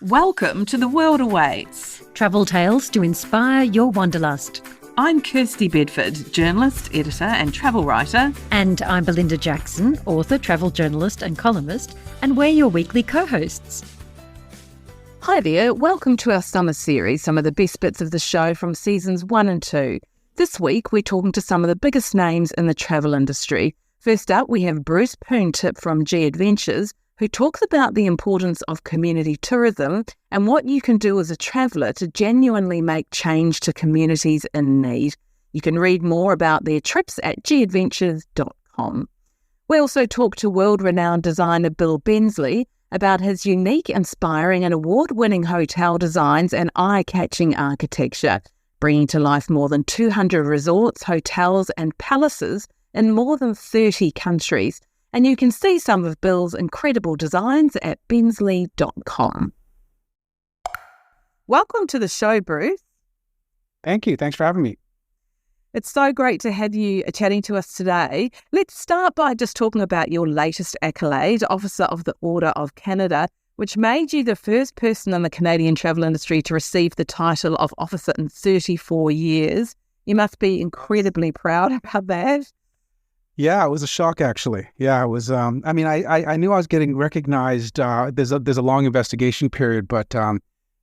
Welcome to The World Awaits. Travel tales to inspire your wanderlust. I'm Kirsty Bedford, journalist, editor and travel writer. And I'm Belinda Jackson, author, travel journalist and columnist, and we're your weekly co-hosts. Hi there, welcome to our summer series, some of the best bits of the show from seasons 1 and 2. This week we're talking to some of the biggest names in the travel industry. First up, we have Bruce Poon Tip from G Adventures, who talks about the importance of community tourism and what you can do as a traveller to genuinely make change to communities in need. You can read more about their trips at gadventures.com. We also talk to world-renowned designer Bill Bensley about his unique, inspiring and award-winning hotel designs and eye-catching architecture, bringing to life more than 200 resorts, hotels and palaces in more than 30 countries. And you can see some of Bill's incredible designs at bensley.com. Welcome to the show, Bruce. Thank you. Thanks for having me. It's so great to have you chatting to us today. Let's start by just talking about your latest accolade, Officer of the Order of Canada, which made you the first person in the Canadian travel industry to receive the title of officer in 34 years. You must be incredibly proud about that. Yeah, it was a shock, actually. Yeah, it was. I knew I was getting recognized. There's a long investigation period, but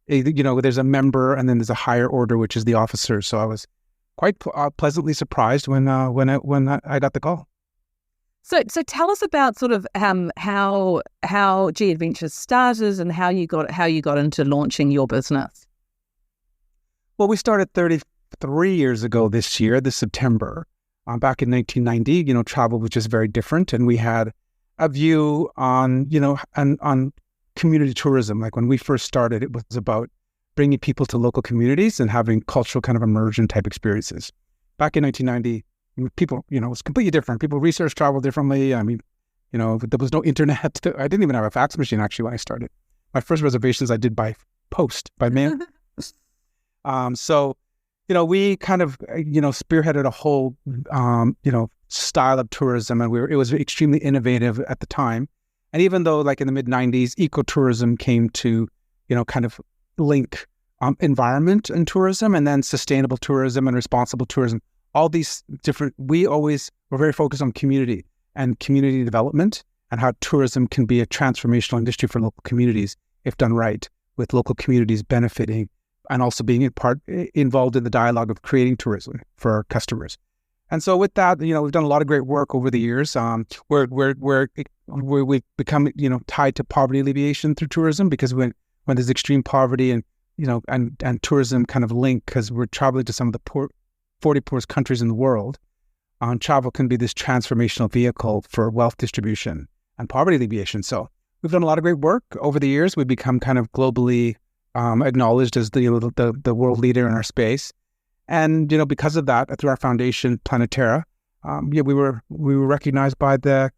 there's a member, and then there's a higher order, which is the officer. So I was quite pleasantly surprised when I got the call. So tell us about sort of how G Adventures started and how you got into launching your business. Well, we started 33 years ago this September. Back in 1990, travel was just very different, and we had a view on community tourism. Like when we first started, it was about bringing people to local communities and having cultural kind of immersion type experiences. Back in 1990, people, it was completely different. People researched travel differently. I mean, there was no internet. I didn't even have a fax machine actually when I started. My first reservations I did by post, by mail. We kind of, spearheaded a whole, style of tourism, and it was extremely innovative at the time. And even though, like in the mid-90s, ecotourism came to, kind of link environment and tourism, and then sustainable tourism and responsible tourism, all these different, we always were very focused on community and community development and how tourism can be a transformational industry for local communities if done right, with local communities benefiting and also being involved in the dialogue of creating tourism for our customers. And so with that, we've done a lot of great work over the years. Where we've become, tied to poverty alleviation through tourism, because when there's extreme poverty and tourism kind of link, because we're traveling to some of the 40 poorest countries in the world, travel can be this transformational vehicle for wealth distribution and poverty alleviation. So we've done a lot of great work over the years. We've become kind of globally acknowledged as the world leader in our space, and because of that, through our foundation Planetera, we were recognized by the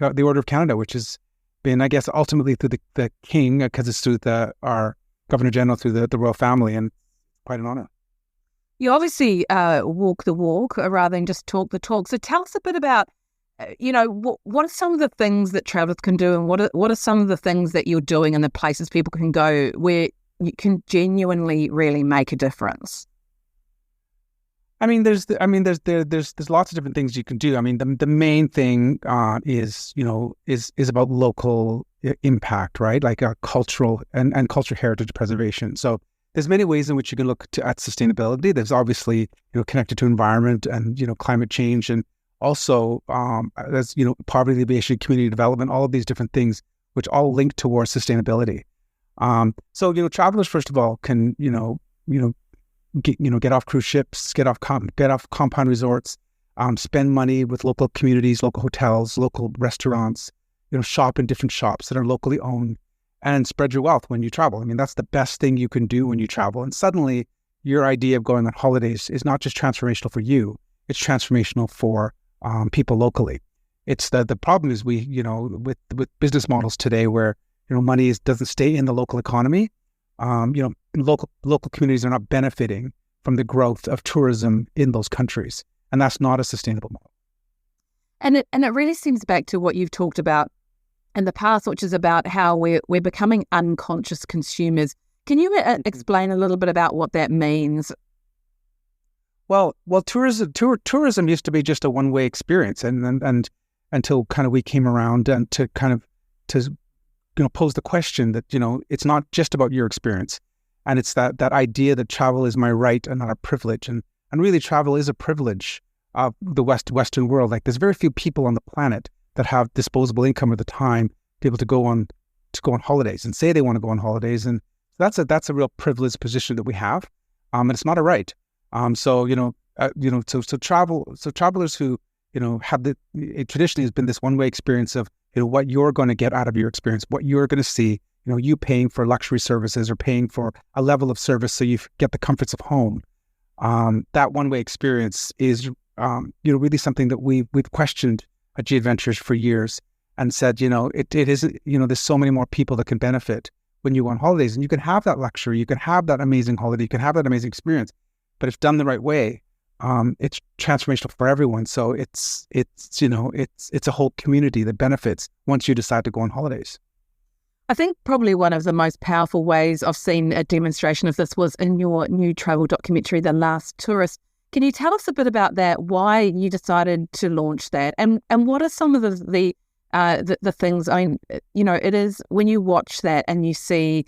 Order of Canada, which has been, I guess, ultimately through the King, because it's through our Governor General, through the royal family, and quite an honor. You obviously walk the walk rather than just talk the talk. So tell us a bit about what are some of the things that travelers can do, and what are some of the things that you're doing and the places people can go where you can genuinely really make a difference? I mean, there's lots of different things you can do. I mean, the main thing is about local impact, right? Like cultural and cultural heritage preservation. So there's many ways in which you can look at sustainability. There's obviously connected to environment and climate change, and also there's poverty alleviation, community development, all of these different things which all link towards sustainability. So travelers, first of all, can get off cruise ships, get off compound resorts, spend money with local communities, local hotels, local restaurants, shop in different shops that are locally owned, and spread your wealth when you travel. I mean, that's the best thing you can do when you travel. And suddenly, your idea of going on holidays is not just transformational for you; it's transformational for people locally. It's the problem is with business models today where money doesn't stay in the local economy. Local communities are not benefiting from the growth of tourism in those countries, and that's not a sustainable model. And it really seems back to what you've talked about in the past, which is about how we're becoming unconscious consumers. Can you explain a little bit about what that means? Well, tourism used to be just a one-way experience, and until kind of we came around and to pose the question that it's not just about your experience, and it's that idea that travel is my right and not a privilege, and really travel is a privilege of the Western world. Like, there's very few people on the planet that have disposable income or the time to be able to go on holidays and say they want to go on holidays, and that's a real privileged position that we have, and it's not a right. So travelers who have it traditionally has been this one way experience of what you're going to get out of your experience, what you're going to see. You paying for luxury services or paying for a level of service so you get the comforts of home. That one way experience is really something that we've questioned at G Adventures for years, and said it is there's so many more people that can benefit when you go on holidays, and you can have that luxury, you can have that amazing holiday, you can have that amazing experience. But if done the right way, it's transformational for everyone. So it's a whole community that benefits once you decide to go on holidays. I think probably one of the most powerful ways I've seen a demonstration of this was in your new travel documentary, The Last Tourist. Can you tell us a bit about that? Why you decided to launch that, and what are some of the things? I mean, it is when you watch that and you see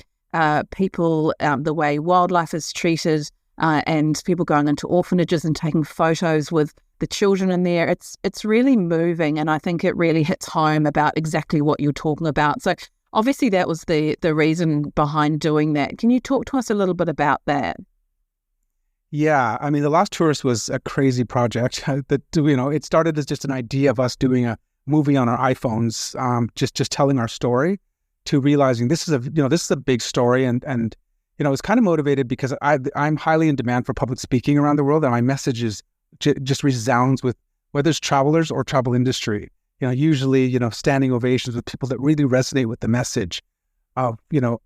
people, the way wildlife is treated. And people going into orphanages and taking photos with the children in there. It's really moving, and I think it really hits home about exactly what you're talking about. So obviously that was the reason behind doing that. Can you talk to us a little bit about that? Yeah, I mean, The Last Tourist was a crazy project. That it started as just an idea of us doing a movie on our iPhones, just telling our story, to realizing this is a big story, and I was kind of motivated because I'm highly in demand for public speaking around the world, and my message just resounds with whether it's travelers or travel industry. Usually, standing ovations with people that really resonate with the message of,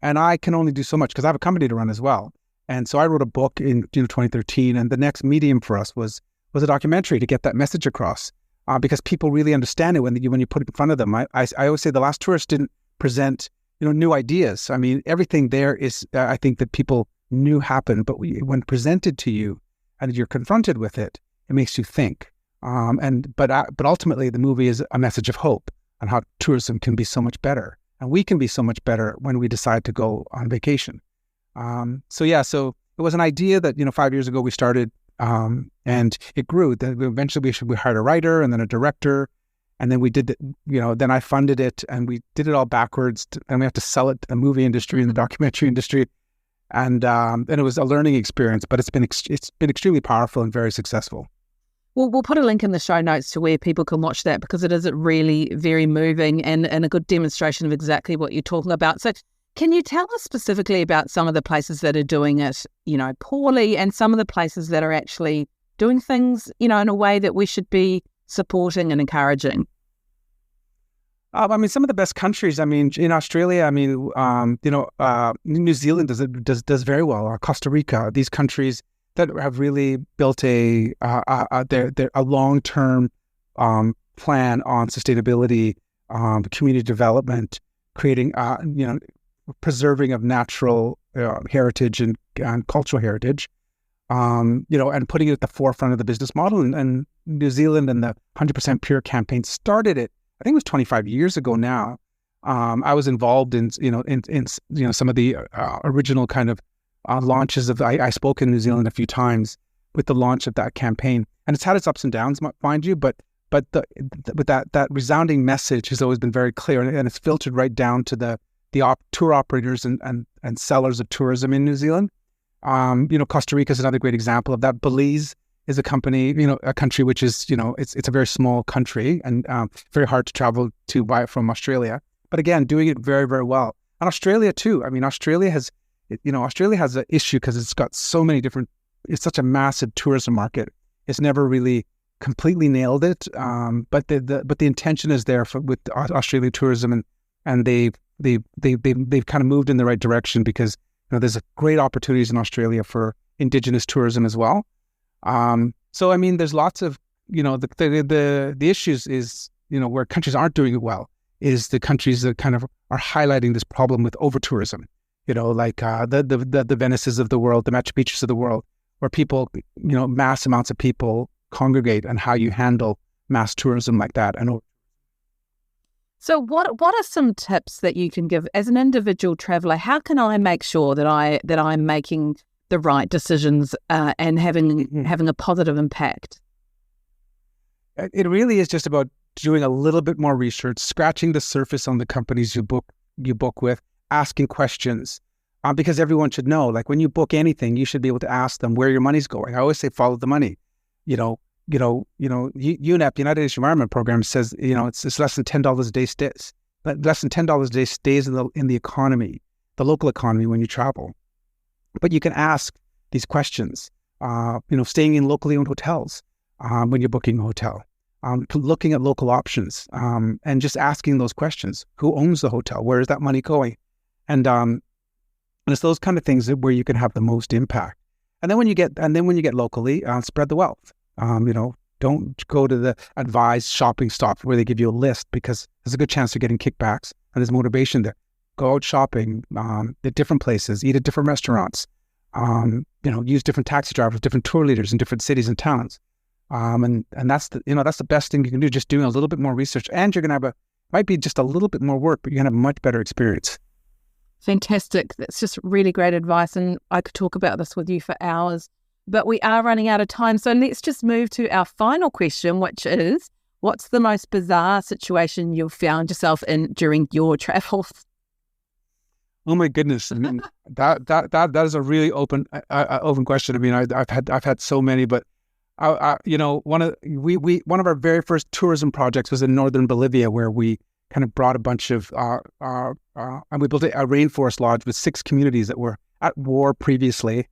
and I can only do so much because I have a company to run as well. And so I wrote a book in 2013, and the next medium for us was a documentary to get that message across, because people really understand it when you put it in front of them. I always say The Last Tourist didn't present new ideas. I mean, everything there is, I think, that people knew happened, but when presented to you and you're confronted with it, it makes you think. But ultimately, the movie is a message of hope on how tourism can be so much better, and we can be so much better when we decide to go on vacation. So it was an idea that 5 years ago we started, and it grew. Then eventually we hired a writer and then a director. And then we did, then I funded it, and we did it all backwards. And we have to sell it to the movie industry and the documentary industry, and it was a learning experience. But it's been extremely powerful and very successful. Well, we'll put a link in the show notes to where people can watch that, because it is really very moving and a good demonstration of exactly what you're talking about. So, can you tell us specifically about some of the places that are doing it, poorly, and some of the places that are actually doing things, in a way that we should be supporting and encouraging? I mean, some of the best countries. I mean, in Australia, New Zealand does very well. Costa Rica, these countries that have really built a long-term plan on sustainability, community development, creating preserving of natural heritage and cultural heritage. And putting it at the forefront of the business model. And New Zealand and the 100% Pure campaign started it, I think it was 25 years ago now. I was involved in some of the original kind of launches of. I spoke in New Zealand a few times with the launch of that campaign, and it's had its ups and downs, mind you. But that resounding message has always been very clear, and it's filtered right down to the tour operators and sellers of tourism in New Zealand. Costa Rica is another great example of that. Belize is a country which is, it's a very small country and very hard to travel to buy it from Australia. But again, doing it very, very well. And Australia too. I mean, Australia has an issue because it's got so many different. It's such a massive tourism market. It's never really completely nailed it. But the intention is there with Australian tourism, and they've kind of moved in the right direction because there's great opportunities in Australia for Indigenous tourism as well. So I mean, there's lots of the issues is where countries aren't doing it well is the countries that kind of are highlighting this problem with over-tourism. Like the Venices of the world, the Machu Picchus of the world, where people, mass amounts of people congregate, and how you handle mass tourism like that. And so what are some tips that you can give as an individual traveller? How can I make sure that I'm making the right decisions and having a positive impact? It really is just about doing a little bit more research, scratching the surface on the companies you book with, asking questions, because everyone should know. Like when you book anything, you should be able to ask them where your money's going. I always say follow the money. UNEP, United Nations Environment Program, says it's less than $10 a day stays. Less than $10 a day stays in the economy, the local economy, when you travel. But you can ask these questions. Staying in locally owned hotels when you're booking a hotel, looking at local options, and just asking those questions. Who owns the hotel? Where is that money going? And it's those kind of things where you can have the most impact. And then when you get locally, spread the wealth. Don't go to the advised shopping stop where they give you a list, because there's a good chance you're getting kickbacks, and there's motivation there. Go out shopping at different places, eat at different restaurants, use different taxi drivers, different tour leaders in different cities and towns. And that's the best thing you can do, just doing a little bit more research. And you're going to might be just a little bit more work, but you're going to have a much better experience. Fantastic. That's just really great advice. And I could talk about this with you for hours, but we are running out of time. So let's just move to our final question, which is, what's the most bizarre situation you've found yourself in during your travels? Oh my goodness! I mean, that is a really open question. I mean, I've had so many, but one of our very first tourism projects was in northern Bolivia, where we kind of brought a bunch of and we built a rainforest lodge with 6 communities that were at war previously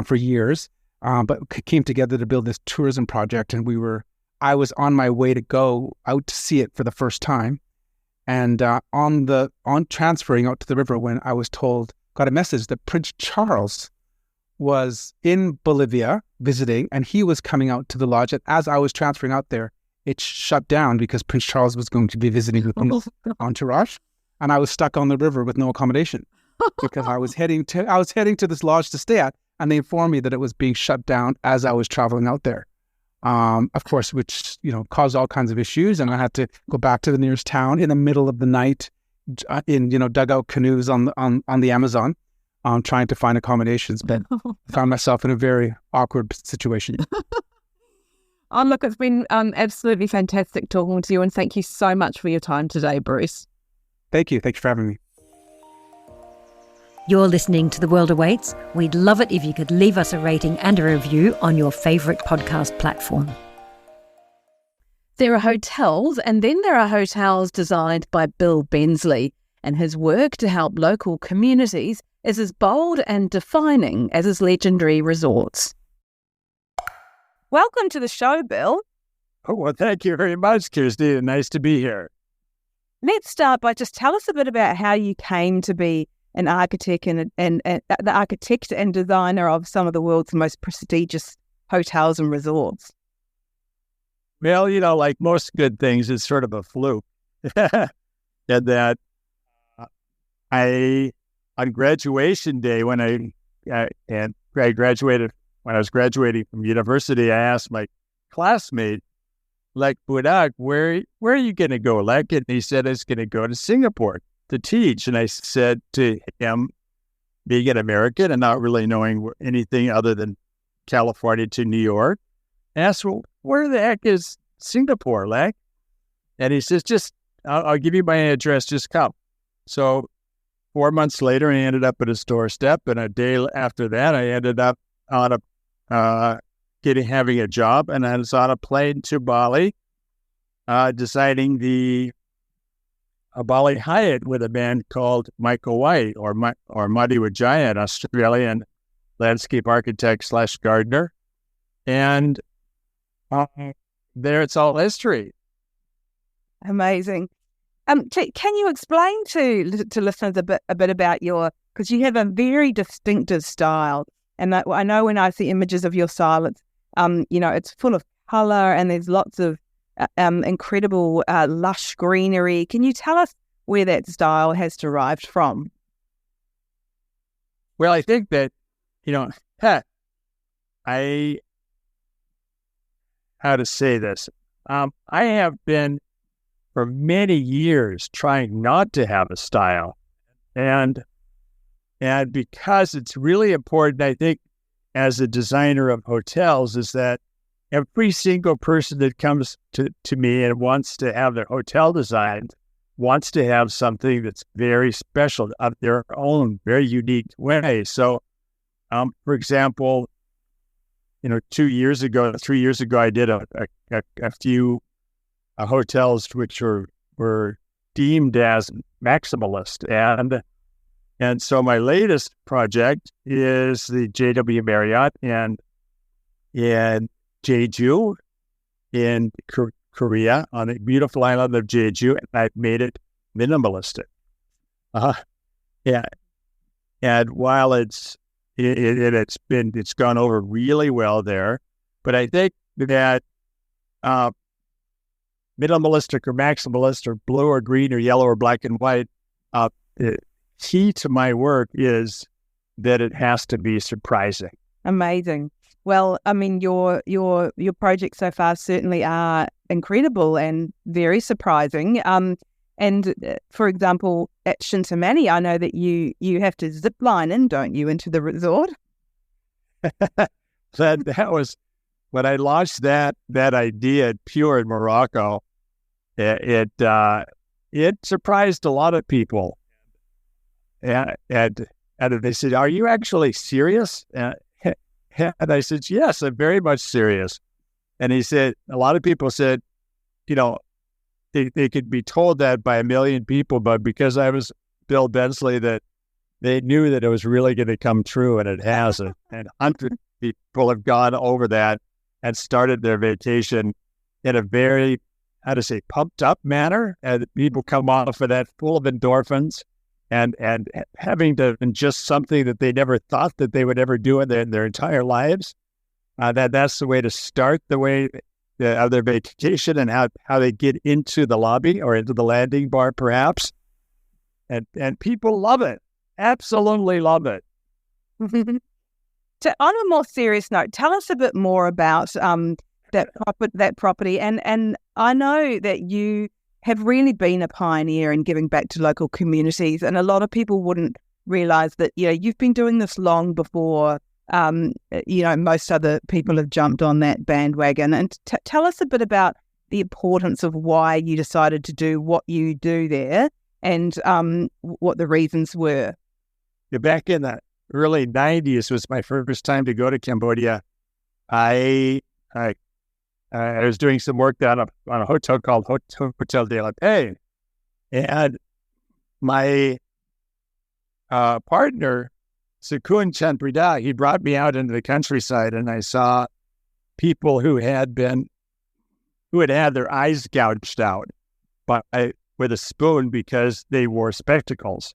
for years, but came together to build this tourism project. And I was on my way to go out to see it for the first time. And on transferring out to the river, when I was got a message that Prince Charles was in Bolivia visiting, and he was coming out to the lodge. And as I was transferring out there, it shut down because Prince Charles was going to be visiting with an entourage, and I was stuck on the river with no accommodation because I was heading to this lodge to stay at, and they informed me that it was being shut down as I was traveling out there. Of course, which caused all kinds of issues, and I had to go back to the nearest town in the middle of the night in dugout canoes on the Amazon, trying to find accommodations. But I found myself in a very awkward situation. Oh, look, it's been absolutely fantastic talking to you, and thank you so much for your time today, Bruce. Thank you. Thank you for having me. You're listening to The World Awaits. We'd love it if you could leave us a rating and a review on your favourite podcast platform. There are hotels, and then there are hotels designed by Bill Bensley, and his work to help local communities is as bold and defining as his legendary resorts. Welcome to the show, Bill. Oh, well, thank you very much, Kirsty. Nice to be here. Let's start by just tell us a bit about how you came to be an architect and the architect and designer of some of the world's most prestigious hotels and resorts. Well, like most good things, it's sort of a fluke. And that on graduation day, when I was graduating from university, I asked my classmate, Budak, where are you going to go? And he said, I was going to go to Singapore to teach. And I said to him, being an American and not really knowing anything other than California to New York, I asked, well, where the heck is Singapore, And he says, I'll give you my address, just come. So 4 months later, I ended up at his doorstep. And a day after that, I ended up on having a job. And I was on a plane to Bali, designing the Bali Hyatt with a man called Michael White or Muddy Wijaya, an Australian landscape architect / gardener. And there it's all history. Amazing. Can you explain to listeners a bit about because you have a very distinctive style, and I know when I see images of your style, it's it's full of color and there's lots of incredible lush greenery. Can you tell us where that style has derived from? Well, I think that, how to say this? I have been for many years trying not to have a style. And because it's really important, I think, as a designer of hotels, is that every single person that comes to me and wants to have their hotel designed wants to have something that's very special of their own, very unique way. So, for example, 3 years ago, I did a few hotels which were deemed as maximalist, and so my latest project is the JW Marriott in Jeju in Korea, on the beautiful island of Jeju, and I've made it minimalistic. And while it's gone over really well there, but I think that minimalistic or maximalist or blue or green or yellow or black and white, the key to my work is that it has to be surprising. Amazing. Well, I mean, your projects so far certainly are incredible and very surprising. And for example, at Shintamani, I know that you have to zip line in, don't you, into the resort? That was when I launched that idea at Pure in Morocco. It surprised a lot of people, and they said, "Are you actually serious?" And I said, "Yes, I'm very much serious." And he said, a lot of people said, they could be told that by a million people, but because I was Bill Bensley, that they knew that it was really going to come true, and it has. And hundreds of people have gone over that and started their vacation in a very, pumped up manner. And people come off of that full of endorphins and having to ingest something that they never thought that they would ever do in their entire lives. That's the way to start of their vacation, and how they get into the lobby or into the landing bar, perhaps. And people love it. Absolutely love it. So on a more serious note, tell us a bit more about that property. And I know that you have really been a pioneer in giving back to local communities, and a lot of people wouldn't realize that you've been doing this long before most other people have jumped on that bandwagon. And tell us a bit about the importance of why you decided to do what you do there, and what the reasons were. Back in the early 90s was my first time to go to Cambodia. I was doing some work down on a hotel called Hotel de la Paix, and my partner, Sakun Chanprida, he brought me out into the countryside, and I saw people who had had their eyes gouged out with a spoon because they wore spectacles.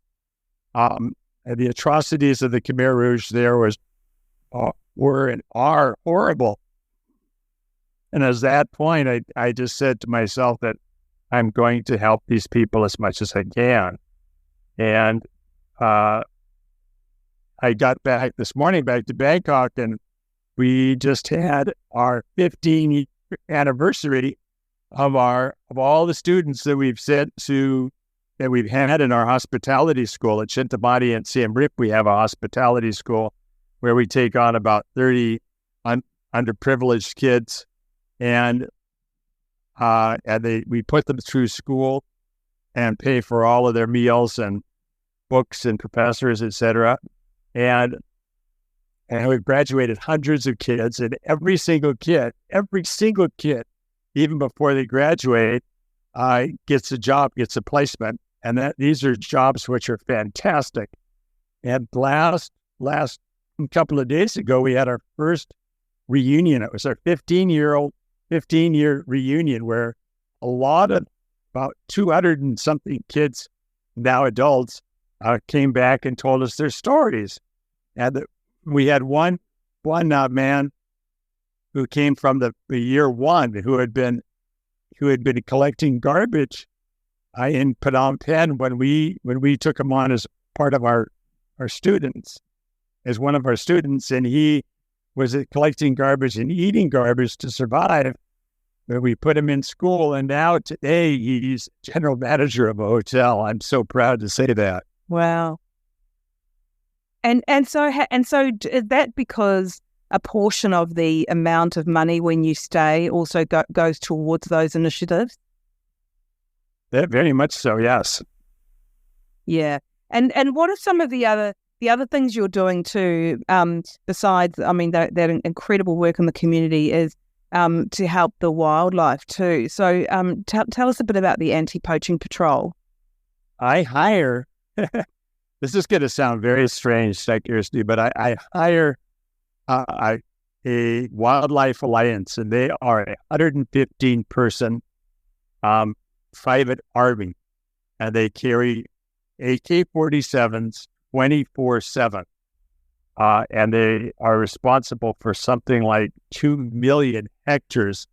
And the atrocities of the Khmer Rouge there were and are horrible. And at that point, I just said to myself that I'm going to help these people as much as I can. And I got back this morning to Bangkok, and we just had our 15th anniversary of all the students that we've that we've had in our hospitality school at Shintamani and Siem Reap. We have a hospitality school where we take on about 30 underprivileged kids, and we put them through school and pay for all of their meals and books and professors, etc. And we've graduated hundreds of kids, and every single kid, even before they graduate, gets a job, gets a placement, and these are jobs which are fantastic. And last couple of days ago, we had our first reunion. It was our 15-year reunion, where about 200 and something kids, now adults, came back and told us their stories. And we had one man who came from the year one, who who had been collecting garbage in Phnom Penh when we took him on as part of our students, as one of our students, and he was collecting garbage and eating garbage to survive. But we put him in school, and now today he's general manager of a hotel. I'm so proud to say that. Wow. And so is that because a portion of the amount of money when you stay also goes towards those initiatives? That very much so, yes. Yeah. And what are some of the other things you're doing too, besides, I mean, that incredible work in the community is to help the wildlife too. So tell us a bit about the anti-poaching patrol. I hire, this is going to sound very strange, Kirsty, but I hire a wildlife alliance, and they are a 115-person private army, and they carry AK-47s 24/7. And they are responsible for something like 2 million hectares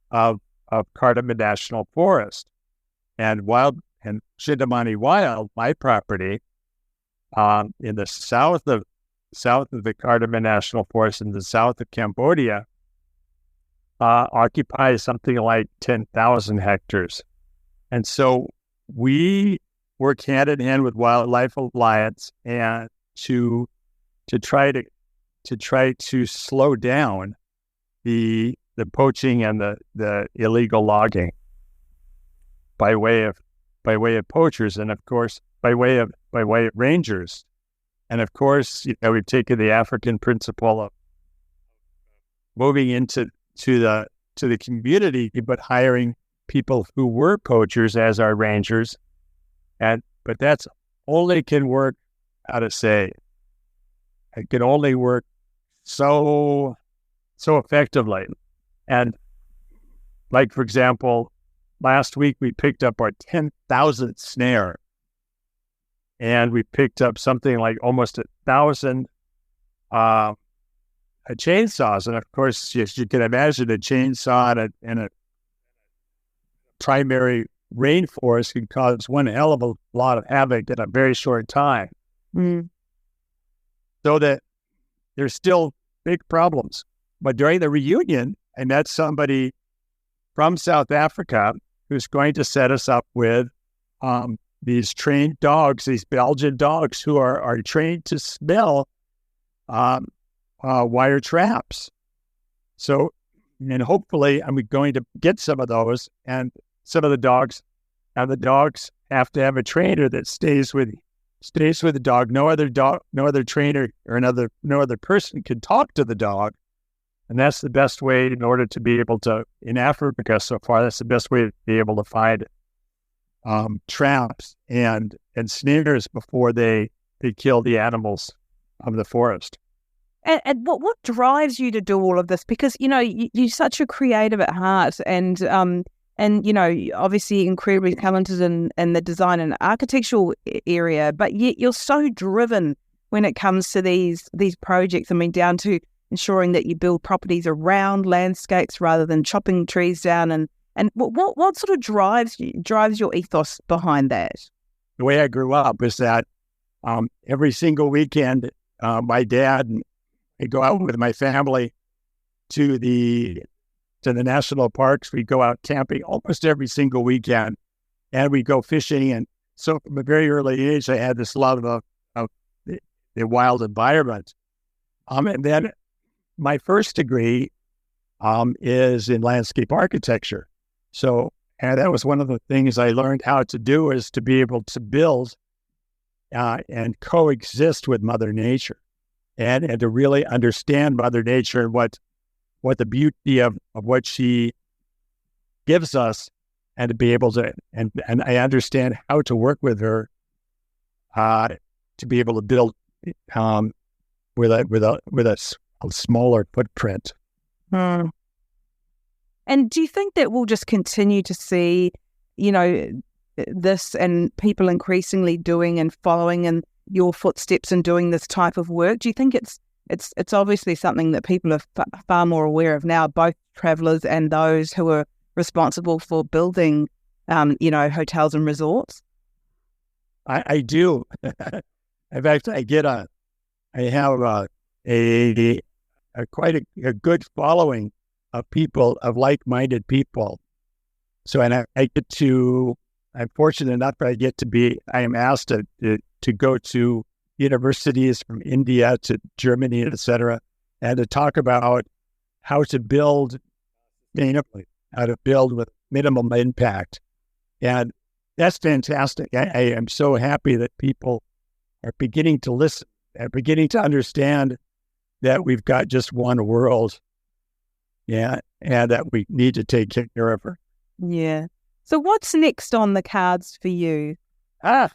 of cardamom national forest. And Shindamani Wild, my property, in the south of the cardamom national forest in the south of Cambodia, occupies something like 10,000 hectares. And so we work hand in hand with Wildlife Alliance and to try to slow down the poaching and the illegal logging by way of poachers, and of course by way of rangers. And of course, we've taken the African principle of moving into the community, but hiring people who were poachers as our rangers. But that's only can work, how to say, it can only work so effectively. And like, for example, last week we picked up our 10,000th snare, and we picked up something like almost 1,000 chainsaws. And of course, yes, you can imagine a chainsaw in a primary rainforest can cause one hell of a lot of havoc in a very short time. Mm. So that there's still big problems. But during the reunion, I met somebody from South Africa who's going to set us up with these trained dogs, these Belgian dogs who are trained to smell wire traps. So, and hopefully I'm going to get some of those, and some of the dogs have to have a trainer that stays with the dog. No other trainer or no other person can talk to the dog. And that's the best way in order to be able to, in Africa so far, that's the best way to be able to find traps and snares before they kill the animals of the forest. And what drives you to do all of this? Because, you're such a creative at heart, and obviously incredibly talented in the design and architectural area, but yet you're so driven when it comes to these projects. I mean, down to ensuring that you build properties around landscapes rather than chopping trees down. And what sort of drives your ethos behind that? The way I grew up is that every single weekend, my dad and I go out with my family to the national parks. We go out camping almost every single weekend, and we go fishing. And so from a very early age, I had this love of the wild environment. And then my first degree is in landscape architecture. So, and that was one of the things I learned how to do, is to be able to build and coexist with Mother Nature, and to really understand Mother Nature and what the beauty of what she gives us, and to be able to, and I understand how to work with her to be able to build with a smaller footprint. Hmm. And do you think that we'll just continue to see, this, and people increasingly doing and following in your footsteps and doing this type of work? Do you think it's obviously something that people are far more aware of now, both travellers and those who are responsible for building, hotels and resorts? I do. In fact, I have quite a good following of people, of like-minded people. So, and I'm fortunate enough that I am asked to go to universities from India to Germany, et cetera, and to talk about how to build sustainably, how to build with minimum impact. And that's fantastic. I am so happy that people are beginning to listen and beginning to understand that we've got just one world, and that we need to take care of her. Yeah. So what's next on the cards for you? I've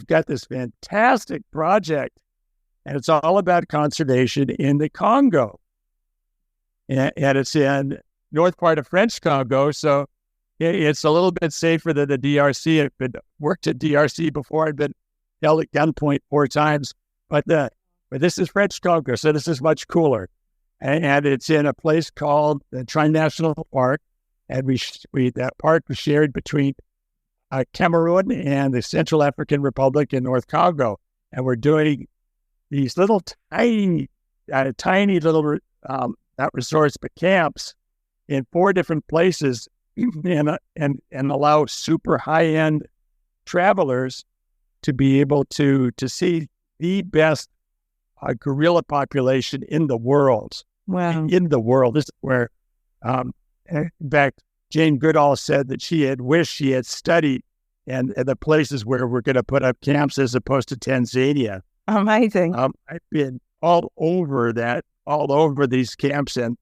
got this fantastic project, and it's all about conservation in the Congo. And it's in north part of French Congo, so it's a little bit safer than the DRC. I've worked at DRC before. I've been held at gunpoint 4 times, but this is French Congo, so this is much cooler. And it's in a place called the Tri-National Park, and that park was shared between Cameroon and the Central African Republic in North Congo, and we're doing these little tiny little not resorts but camps in 4 different places, and allow super high-end travelers to be able to see the best gorilla population in the world. Wow! In the world, this is where, in fact, Jane Goodall said that she had wished she had studied and the places where we're going to put up camps as opposed to Tanzania. Amazing. I've been all over these camps and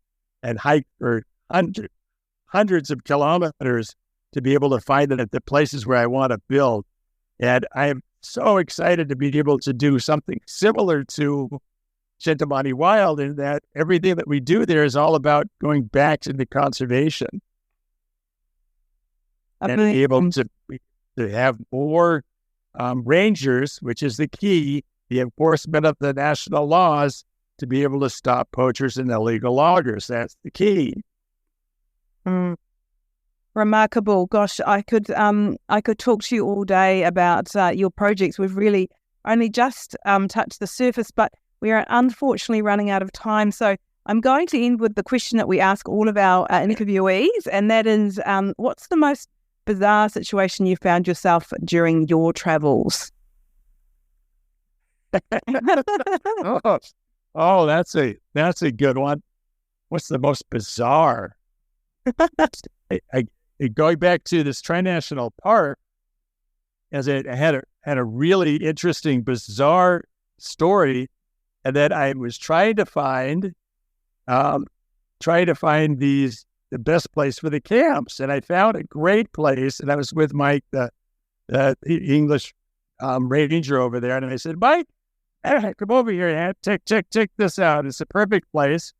hiked for hundreds of kilometers to be able to find it at the places where I want to build. And I'm so excited to be able to do something similar to Chintamani Wild, in that everything that we do there is all about going back into conservation. And be able to have more rangers, which is the key, the enforcement of the national laws, to be able to stop poachers and illegal loggers. That's the key. Remarkable. Gosh, I could talk to you all day about your projects. We've really only just touched the surface, but we are unfortunately running out of time. So I'm going to end with the question that we ask all of our interviewees, and that is, what's the most bizarre situation you found yourself during your travels? Oh, that's a good one. What's the most bizarre? Going back to this Tri-National Park, as I had a really interesting, bizarre story, and that I was trying to find the best place for the camps, and I found a great place, and I was with Mike, the English ranger over there, and I said, Mike, come over here and check this out. It's a perfect place.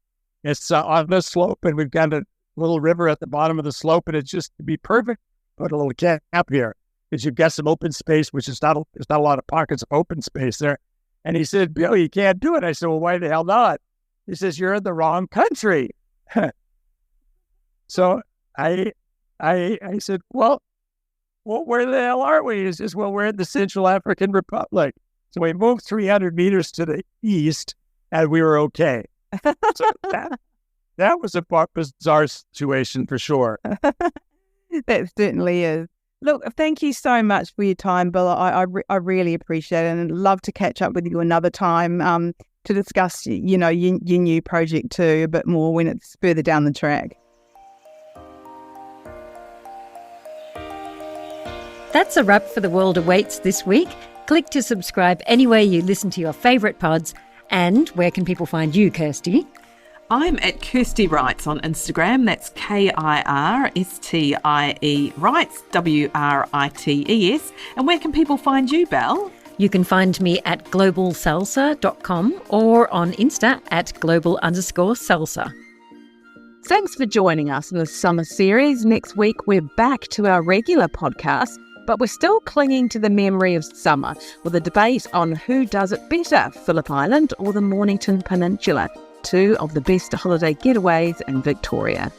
It's on the slope, and we've got a little river at the bottom of the slope, and it's just to be perfect. Put a little camp here because you've got some open space, which is there's not a lot of pockets of open space there. And he said, Bill, you can't do it. I said, well, why the hell not? He says, you're in the wrong country. So I said, well, where the hell are we? He says, well, we're in the Central African Republic. So we moved 300 meters to the east, and we were okay. So that was a bizarre situation for sure. That certainly is. Look, thank you so much for your time, Bill. I really appreciate it, and I'd love to catch up with you another time to discuss, your new project too a bit more when it's further down the track. That's a wrap for The World Awaits this week. Click to subscribe anywhere you listen to your favourite pods. And where can people find you, Kirsty? I'm at Kirsty Writes on Instagram. That's KIRSTIE Writes, WRITES. And where can people find you, Belle? You can find me at globalsalsa.com or on Insta at global_salsa. Thanks for joining us in the summer series. Next week, we're back to our regular podcast, but we're still clinging to the memory of summer with a debate on who does it better, Phillip Island or the Mornington Peninsula, two of the best holiday getaways in Victoria.